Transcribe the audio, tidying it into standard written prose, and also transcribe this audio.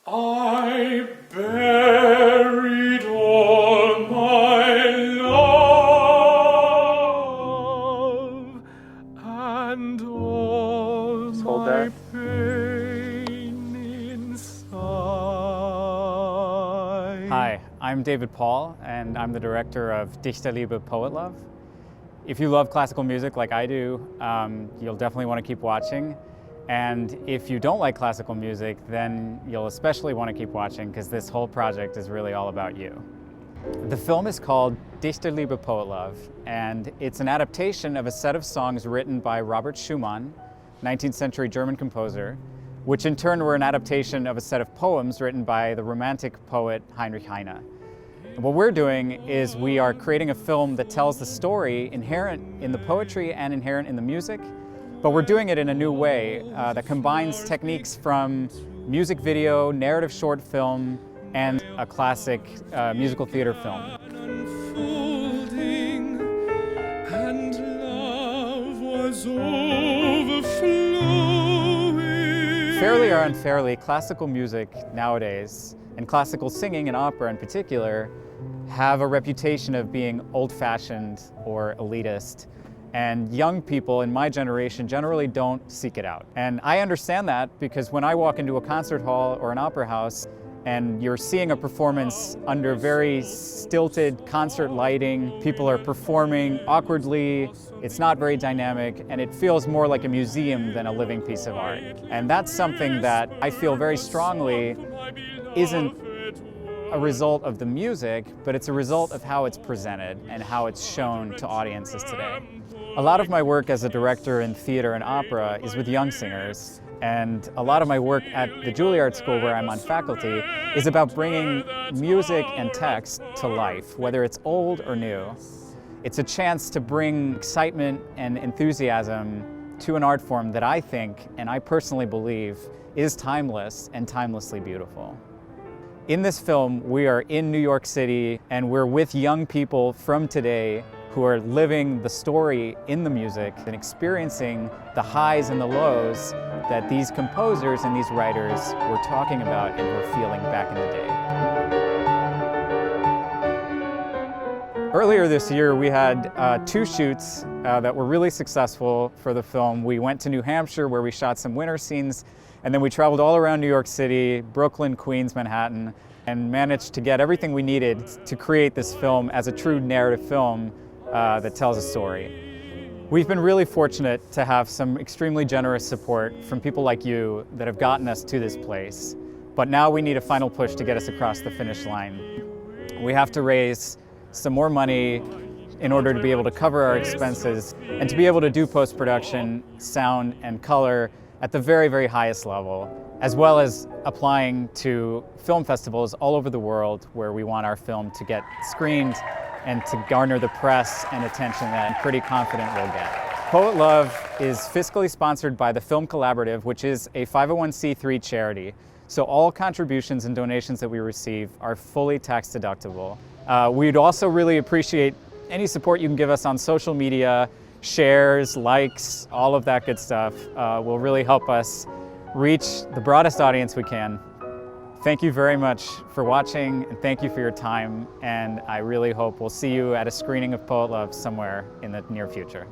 I buried all my love and all my pain inside. Hi, I'm David Paul, and I'm the director of Dichterliebe, Poetlove. If you love classical music like I do, you'll definitely want to keep watching. And if you don't like classical music, then you'll especially want to keep watching because this whole project is really all about you. The film is called Dichterliebe, Poetlove, and it's an adaptation of a set of songs written by Robert Schumann, 19th century German composer, which in turn were an adaptation of a set of poems written by the Romantic poet Heinrich Heine. And what we're doing is we are creating a film that tells the story inherent in the poetry and inherent in the music, but we're doing it in a new way that combines techniques from music video, narrative short film, and a classic musical theater film. And love was overflowing. Fairly or unfairly, classical music nowadays, and classical singing and opera in particular, have a reputation of being old-fashioned or elitist. And young people in my generation generally don't seek it out. And I understand that because when I walk into a concert hall or an opera house and you're seeing a performance under very stilted concert lighting, people are performing awkwardly, it's not very dynamic, and it feels more like a museum than a living piece of art. And that's something that I feel very strongly isn't a result of the music, but it's a result of how it's presented and how it's shown to audiences today. A lot of my work as a director in theater and opera is with young singers, and a lot of my work at the Juilliard School, where I'm on faculty, is about bringing music and text to life, whether it's old or new. It's a chance to bring excitement and enthusiasm to an art form that I think, and I personally believe, is timeless and timelessly beautiful. In this film, we are in New York City, and we're with young people from today who are living the story in the music and experiencing the highs and the lows that these composers and these writers were talking about and were feeling back in the day. Earlier this year, we had 2 shoots that were really successful for the film. We went to New Hampshire, where we shot some winter scenes, and then we traveled all around New York City, Brooklyn, Queens, Manhattan, and managed to get everything we needed to create this film as a true narrative film that tells a story. We've been really fortunate to have some extremely generous support from people like you that have gotten us to this place. But now we need a final push to get us across the finish line. We have to raise some more money in order to be able to cover our expenses and to be able to do post-production, sound, and color at the very, very highest level, as well as applying to film festivals all over the world where we want our film to get screened and to garner the press and attention that I'm pretty confident we'll get. Poetlove is fiscally sponsored by the Film Collaborative, which is a 501c3 charity. So all contributions and donations that we receive are fully tax deductible. We'd also really appreciate any support you can give us on social media, shares, likes, all of that good stuff will really help us reach the broadest audience we can. Thank you very much for watching, and thank you for your time, and I really hope we'll see you at a screening of Poetlove somewhere in the near future.